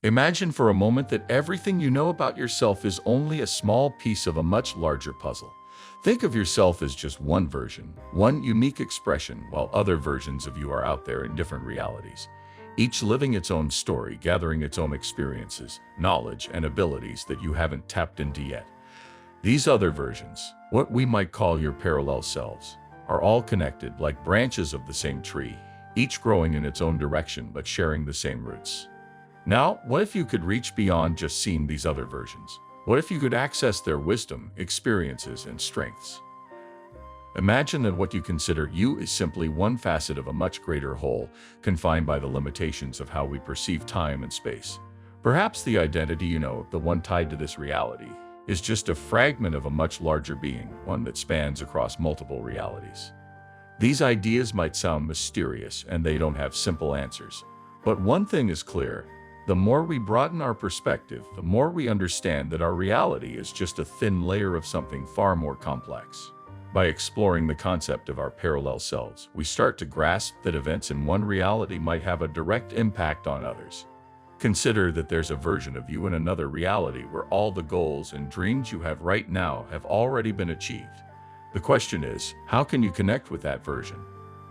Imagine for a moment that everything you know about yourself is only a small piece of a much larger puzzle. Think of yourself as just one version, one unique expression, while other versions of you are out there in different realities, each living its own story, gathering its own experiences, knowledge, and abilities that you haven't tapped into yet. These other versions, what we might call your parallel selves, are all connected like branches of the same tree, each growing in its own direction but sharing the same roots. Now, what if you could reach beyond just seeing these other versions? What if you could access their wisdom, experiences, and strengths? Imagine that what you consider you is simply one facet of a much greater whole, confined by the limitations of how we perceive time and space. Perhaps the identity you know, the one tied to this reality, is just a fragment of a much larger being, one that spans across multiple realities. These ideas might sound mysterious and they don't have simple answers. But one thing is clear. The more we broaden our perspective, the more we understand that our reality is just a thin layer of something far more complex. By exploring the concept of our parallel selves, we start to grasp that events in one reality might have a direct impact on others. Consider that there's a version of you in another reality where all the goals and dreams you have right now have already been achieved. The question is, how can you connect with that version?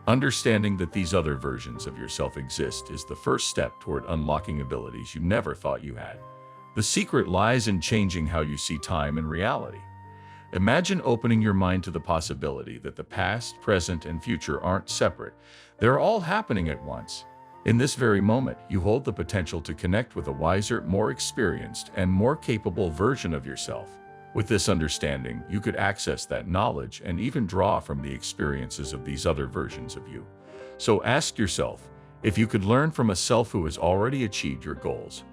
Understanding that these other versions of yourself exist is the first step toward unlocking abilities you never thought you had. The secret lies in changing how you see time and reality. Imagine opening your mind to the possibility that the past, present, and future aren't separate. They're all happening at once. In this very moment, you hold the potential to connect with a wiser, more experienced, and more capable version of yourself. With this understanding, you could access that knowledge and even draw from the experiences of these other versions of you. So ask yourself, if you could learn from a self who has already achieved your goals,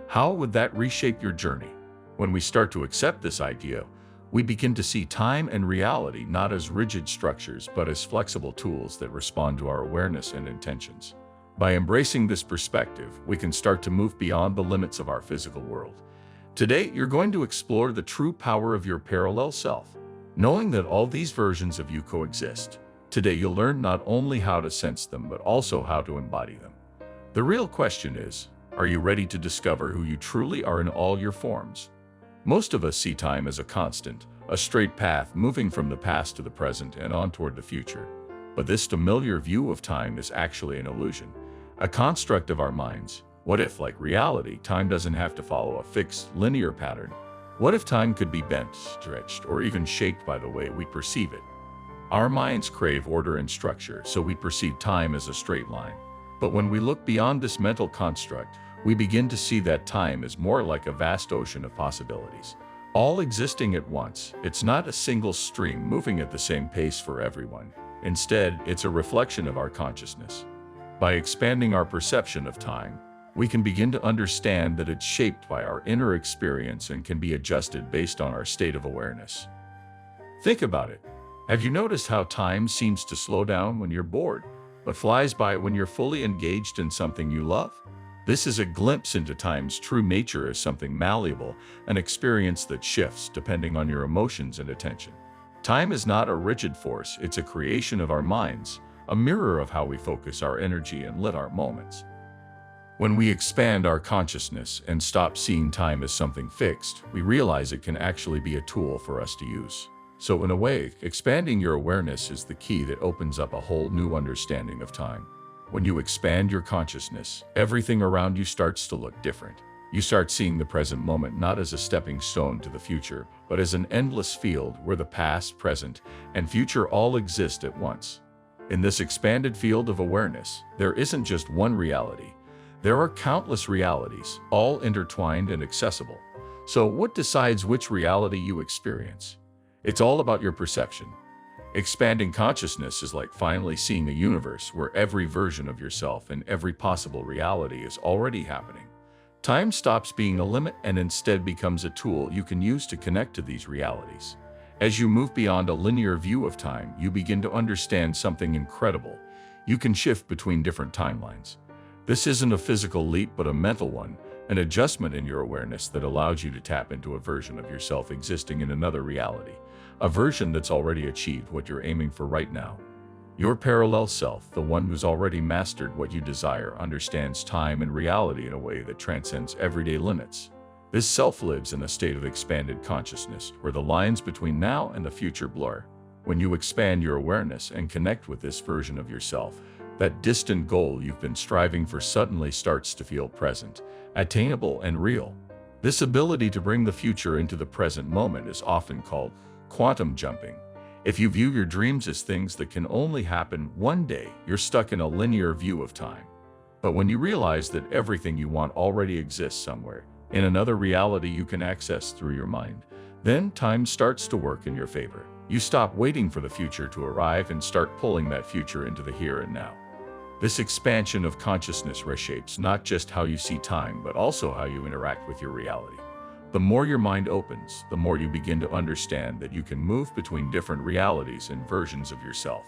how would that reshape your journey? When we start to accept this idea, we begin to see time and reality not as rigid structures but as flexible tools that respond to our awareness and intentions. By embracing this perspective, we can start to move beyond the limits of our physical world. Today, you're going to explore the true power of your parallel self, knowing that all these versions of you coexist. Today, you'll learn not only how to sense them, but also how to embody them. The real question is, are you ready to discover who you truly are in all your forms? Most of us see time as a constant, a straight path moving from the past to the present and on toward the future. But this familiar view of time is actually an illusion, a construct of our minds. What if, like reality, time doesn't have to follow a fixed, linear pattern? What if time could be bent, stretched, or even shaped by the way we perceive it? Our minds crave order and structure, so we perceive time as a straight line. But when we look beyond this mental construct, we begin to see that time is more like a vast ocean of possibilities, all existing at once. It's not a single stream moving at the same pace for everyone. Instead, it's a reflection of our consciousness. By expanding our perception of time, we can begin to understand that it's shaped by our inner experience and can be adjusted based on our state of awareness. Think about it. Have you noticed how time seems to slow down when you're bored, but flies by when you're fully engaged in something you love? This is a glimpse into time's true nature as something malleable, an experience that shifts depending on your emotions and attention. Time is not a rigid force, it's a creation of our minds, a mirror of how we focus our energy and live our moments. When we expand our consciousness and stop seeing time as something fixed, we realize it can actually be a tool for us to use. So in a way, expanding your awareness is the key that opens up a whole new understanding of time. When you expand your consciousness, everything around you starts to look different. You start seeing the present moment not as a stepping stone to the future, but as an endless field where the past, present, and future all exist at once. In this expanded field of awareness, there isn't just one reality. There are countless realities, all intertwined and accessible. So what decides which reality you experience? It's all about your perception. Expanding consciousness is like finally seeing a universe where every version of yourself and every possible reality is already happening. Time stops being a limit and instead becomes a tool you can use to connect to these realities. As you move beyond a linear view of time, you begin to understand something incredible. You can shift between different timelines. This isn't a physical leap, but a mental one, an adjustment in your awareness that allows you to tap into a version of yourself existing in another reality, a version that's already achieved what you're aiming for right now. Your parallel self, the one who's already mastered what you desire, understands time and reality in a way that transcends everyday limits. This self lives in a state of expanded consciousness, where the lines between now and the future blur. When you expand your awareness and connect with this version of yourself, that distant goal you've been striving for suddenly starts to feel present, attainable, and real. This ability to bring the future into the present moment is often called quantum jumping. If you view your dreams as things that can only happen one day, you're stuck in a linear view of time. But when you realize that everything you want already exists somewhere, in another reality you can access through your mind, then time starts to work in your favor. You stop waiting for the future to arrive and start pulling that future into the here and now. This expansion of consciousness reshapes not just how you see time, but also how you interact with your reality. The more your mind opens, the more you begin to understand that you can move between different realities and versions of yourself.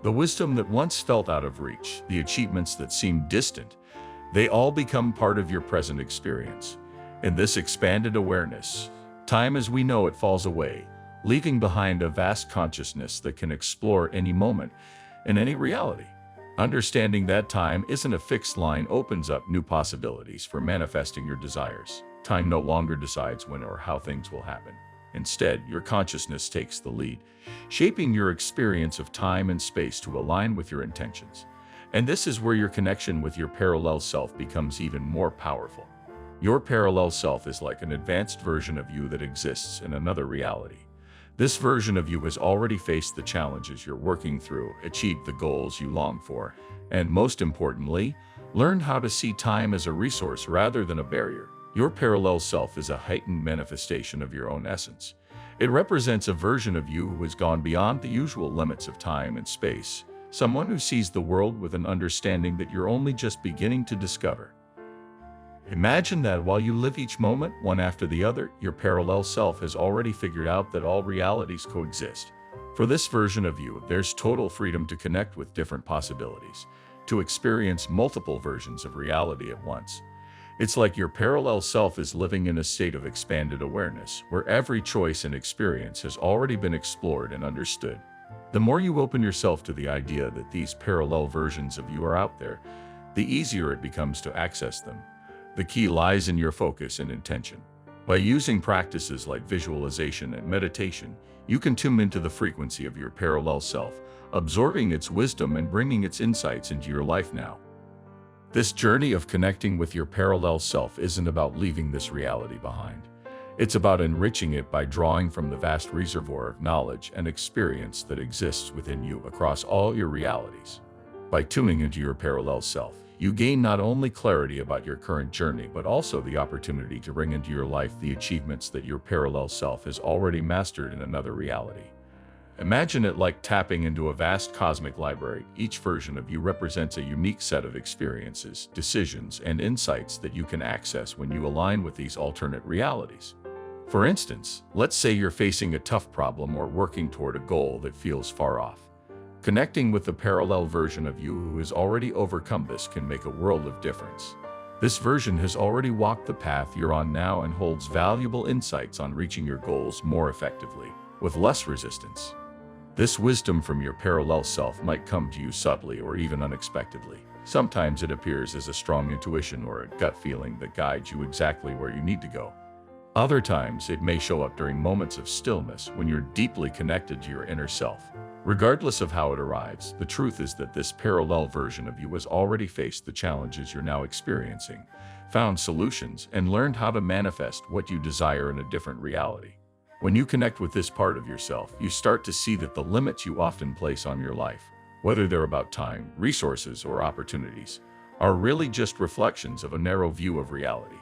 The wisdom that once felt out of reach, the achievements that seemed distant, they all become part of your present experience. In this expanded awareness, time as we know it falls away, leaving behind a vast consciousness that can explore any moment in any reality. Understanding that time isn't a fixed line opens up new possibilities for manifesting your desires. Time no longer decides when or how things will happen. Instead, your consciousness takes the lead, shaping your experience of time and space to align with your intentions. And this is where your connection with your parallel self becomes even more powerful. Your parallel self is like an advanced version of you that exists in another reality. This version of you has already faced the challenges you're working through, achieved the goals you long for, and most importantly, learned how to see time as a resource rather than a barrier. Your parallel self is a heightened manifestation of your own essence. It represents a version of you who has gone beyond the usual limits of time and space, someone who sees the world with an understanding that you're only just beginning to discover. Imagine that while you live each moment, one after the other, your parallel self has already figured out that all realities coexist. For this version of you, there's total freedom to connect with different possibilities, to experience multiple versions of reality at once. It's like your parallel self is living in a state of expanded awareness, where every choice and experience has already been explored and understood. The more you open yourself to the idea that these parallel versions of you are out there, the easier it becomes to access them. The key lies in your focus and intention. By using practices like visualization and meditation, you can tune into the frequency of your parallel self, absorbing its wisdom and bringing its insights into your life now. This journey of connecting with your parallel self isn't about leaving this reality behind. It's about enriching it by drawing from the vast reservoir of knowledge and experience that exists within you across all your realities. By tuning into your parallel self, you gain not only clarity about your current journey, but also the opportunity to bring into your life the achievements that your parallel self has already mastered in another reality. Imagine it like tapping into a vast cosmic library. Each version of you represents a unique set of experiences, decisions, and insights that you can access when you align with these alternate realities. For instance, let's say you're facing a tough problem or working toward a goal that feels far off. Connecting with the parallel version of you who has already overcome this can make a world of difference. This version has already walked the path you're on now and holds valuable insights on reaching your goals more effectively, with less resistance. This wisdom from your parallel self might come to you subtly or even unexpectedly. Sometimes it appears as a strong intuition or a gut feeling that guides you exactly where you need to go. Other times, it may show up during moments of stillness when you're deeply connected to your inner self. Regardless of how it arrives, the truth is that this parallel version of you has already faced the challenges you're now experiencing, found solutions, and learned how to manifest what you desire in a different reality. When you connect with this part of yourself, you start to see that the limits you often place on your life, whether they're about time, resources, or opportunities, are really just reflections of a narrow view of reality.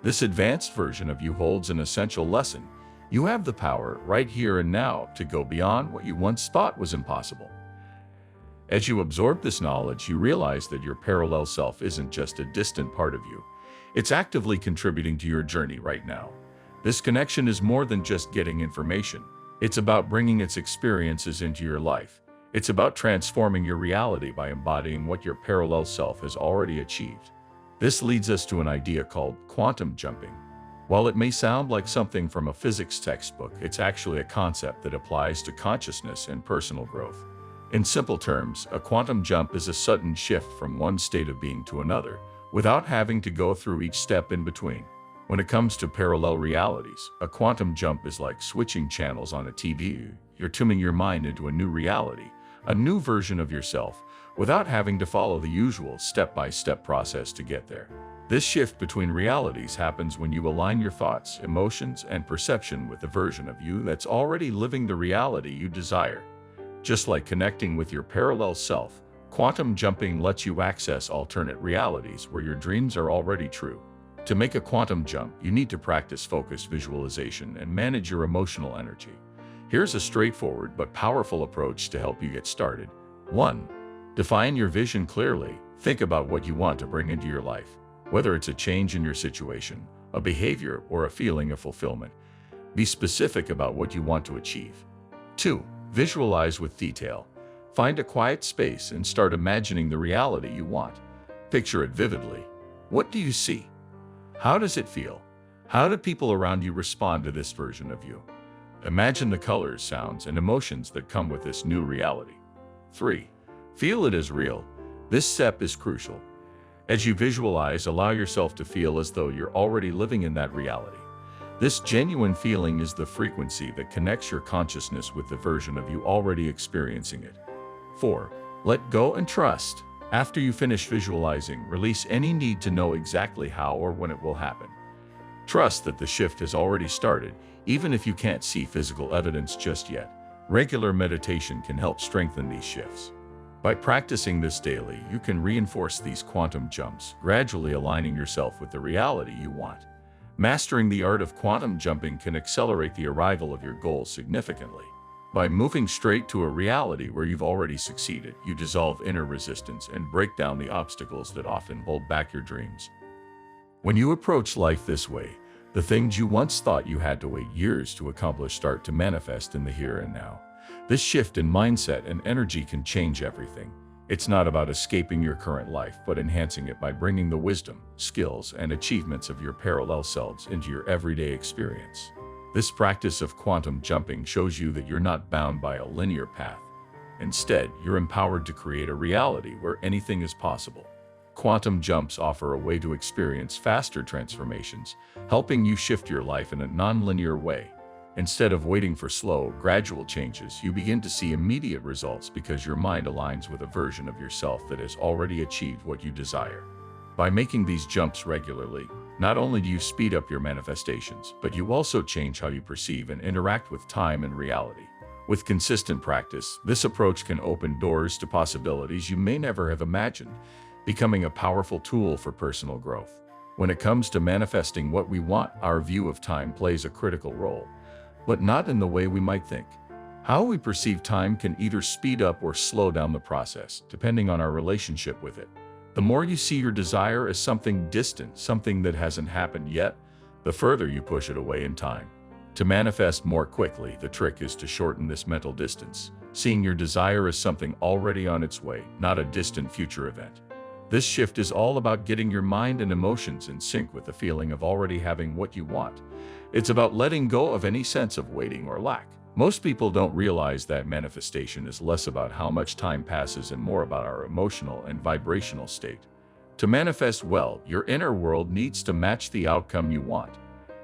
This advanced version of you holds an essential lesson. You have the power, right here and now, to go beyond what you once thought was impossible. As you absorb this knowledge, you realize that your parallel self isn't just a distant part of you. It's actively contributing to your journey right now. This connection is more than just getting information. It's about bringing its experiences into your life. It's about transforming your reality by embodying what your parallel self has already achieved. This leads us to an idea called quantum jumping. While it may sound like something from a physics textbook, it's actually a concept that applies to consciousness and personal growth. In simple terms, a quantum jump is a sudden shift from one state of being to another, without having to go through each step in between. When it comes to parallel realities, a quantum jump is like switching channels on a TV. You're tuning your mind into a new reality, a new version of yourself, without having to follow the usual step-by-step process to get there. This shift between realities happens when you align your thoughts, emotions, and perception with the version of you that's already living the reality you desire. Just like connecting with your parallel self, quantum jumping lets you access alternate realities where your dreams are already true. To make a quantum jump, you need to practice focused visualization and manage your emotional energy. Here's a straightforward but powerful approach to help you get started. 1. Define your vision clearly. Think about what you want to bring into your life. Whether it's a change in your situation, a behavior, or a feeling of fulfillment, be specific about what you want to achieve. 2. Visualize with detail. Find a quiet space and start imagining the reality you want. Picture it vividly. What do you see? How does it feel? How do people around you respond to this version of you? Imagine the colors, sounds, and emotions that come with this new reality. 3. Feel it as real. This step is crucial. As you visualize, allow yourself to feel as though you're already living in that reality. This genuine feeling is the frequency that connects your consciousness with the version of you already experiencing it. 4. Let go and trust. After you finish visualizing, release any need to know exactly how or when it will happen. Trust that the shift has already started, even if you can't see physical evidence just yet. Regular meditation can help strengthen these shifts. By practicing this daily, you can reinforce these quantum jumps, gradually aligning yourself with the reality you want. Mastering the art of quantum jumping can accelerate the arrival of your goals significantly. By moving straight to a reality where you've already succeeded, you dissolve inner resistance and break down the obstacles that often hold back your dreams. When you approach life this way, the things you once thought you had to wait years to accomplish start to manifest in the here and now. This shift in mindset and energy can change everything. It's not about escaping your current life, but enhancing it by bringing the wisdom, skills, and achievements of your parallel selves into your everyday experience. This practice of quantum jumping shows you that you're not bound by a linear path. Instead, you're empowered to create a reality where anything is possible. Quantum jumps offer a way to experience faster transformations, helping you shift your life in a non-linear way. Instead of waiting for slow, gradual changes, you begin to see immediate results because your mind aligns with a version of yourself that has already achieved what you desire. By making these jumps regularly, not only do you speed up your manifestations, but you also change how you perceive and interact with time and reality. With consistent practice, this approach can open doors to possibilities you may never have imagined, becoming a powerful tool for personal growth. When it comes to manifesting what we want, our view of time plays a critical role, but not in the way we might think. How we perceive time can either speed up or slow down the process, depending on our relationship with it. The more you see your desire as something distant, something that hasn't happened yet, the further you push it away in time. To manifest more quickly, the trick is to shorten this mental distance, seeing your desire as something already on its way, not a distant future event. This shift is all about getting your mind and emotions in sync with the feeling of already having what you want. It's about letting go of any sense of waiting or lack. Most people don't realize that manifestation is less about how much time passes and more about our emotional and vibrational state. To manifest well, your inner world needs to match the outcome you want.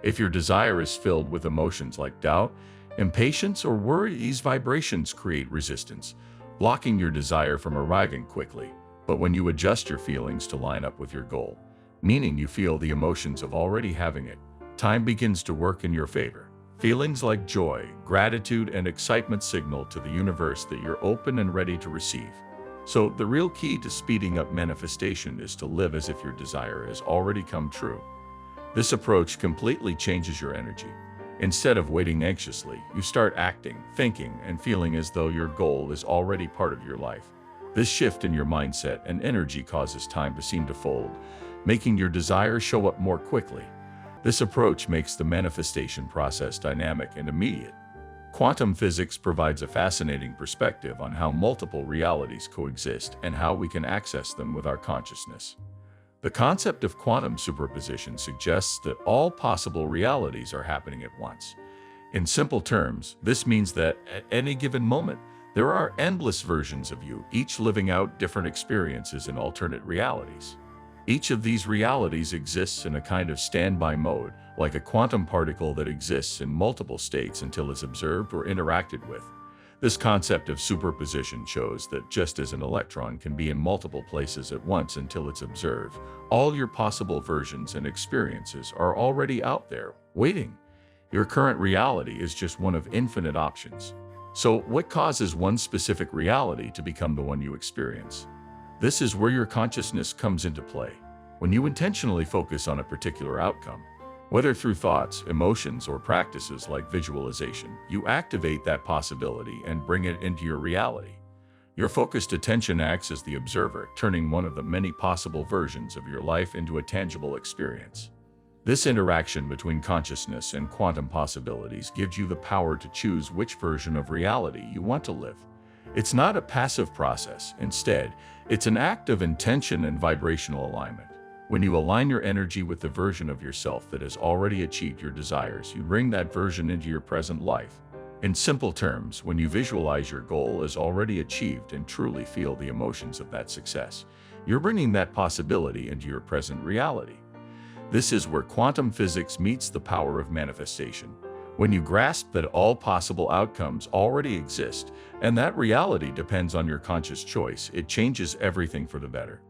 If your desire is filled with emotions like doubt, impatience, or worry, these vibrations create resistance, blocking your desire from arriving quickly. But when you adjust your feelings to line up with your goal, meaning you feel the emotions of already having it, time begins to work in your favor. Feelings like joy, gratitude, and excitement signal to the universe that you're open and ready to receive. So the real key to speeding up manifestation is to live as if your desire has already come true. This approach completely changes your energy. Instead of waiting anxiously, you start acting, thinking, and feeling as though your goal is already part of your life. This shift in your mindset and energy causes time to seem to fold, making your desire show up more quickly. This approach makes the manifestation process dynamic and immediate. Quantum physics provides a fascinating perspective on how multiple realities coexist and how we can access them with our consciousness. The concept of quantum superposition suggests that all possible realities are happening at once. In simple terms, this means that at any given moment, There are endless versions of you, each living out different experiences in alternate realities. Each of these realities exists in a kind of standby mode, like a quantum particle that exists in multiple states until it's observed or interacted with. This concept of superposition shows that just as an electron can be in multiple places at once until it's observed, all your possible versions and experiences are already out there, waiting. Your current reality is just one of infinite options. So, what causes one specific reality to become the one you experience? This is where your consciousness comes into play. When you intentionally focus on a particular outcome, whether through thoughts, emotions, or practices like visualization, you activate that possibility and bring it into your reality. Your focused attention acts as the observer, turning one of the many possible versions of your life into a tangible experience. This interaction between consciousness and quantum possibilities gives you the power to choose which version of reality you want to live. It's not a passive process. Instead, it's an act of intention and vibrational alignment. When you align your energy with the version of yourself that has already achieved your desires, you bring that version into your present life. In simple terms, when you visualize your goal as already achieved and truly feel the emotions of that success, you're bringing that possibility into your present reality. This is where quantum physics meets the power of manifestation. When you grasp that all possible outcomes already exist, and that reality depends on your conscious choice, it changes everything for the better.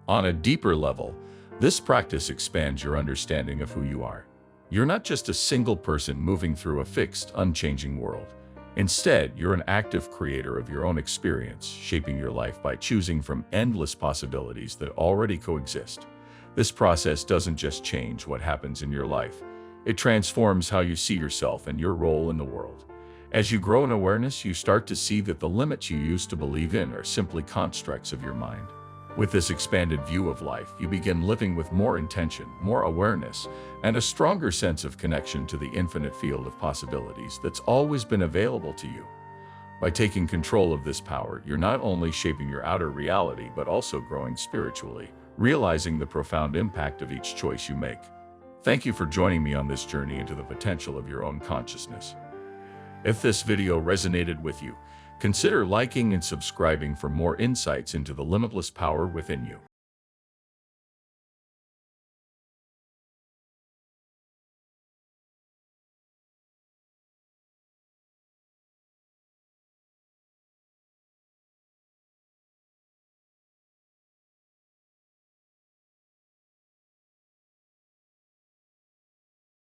On a deeper level, this practice expands your understanding of who you are. You're not just a single person moving through a fixed, unchanging world. Instead, you're an active creator of your own experience, shaping your life by choosing from endless possibilities that already coexist. This process doesn't just change what happens in your life. It transforms how you see yourself and your role in the world. As you grow in awareness, you start to see that the limits you used to believe in are simply constructs of your mind. With this expanded view of life, you begin living with more intention, more awareness, and a stronger sense of connection to the infinite field of possibilities that's always been available to you. By taking control of this power, you're not only shaping your outer reality, but also growing spiritually, realizing the profound impact of each choice you make. Thank you for joining me on this journey into the potential of your own consciousness. If this video resonated with you, consider liking and subscribing for more insights into the limitless power within you.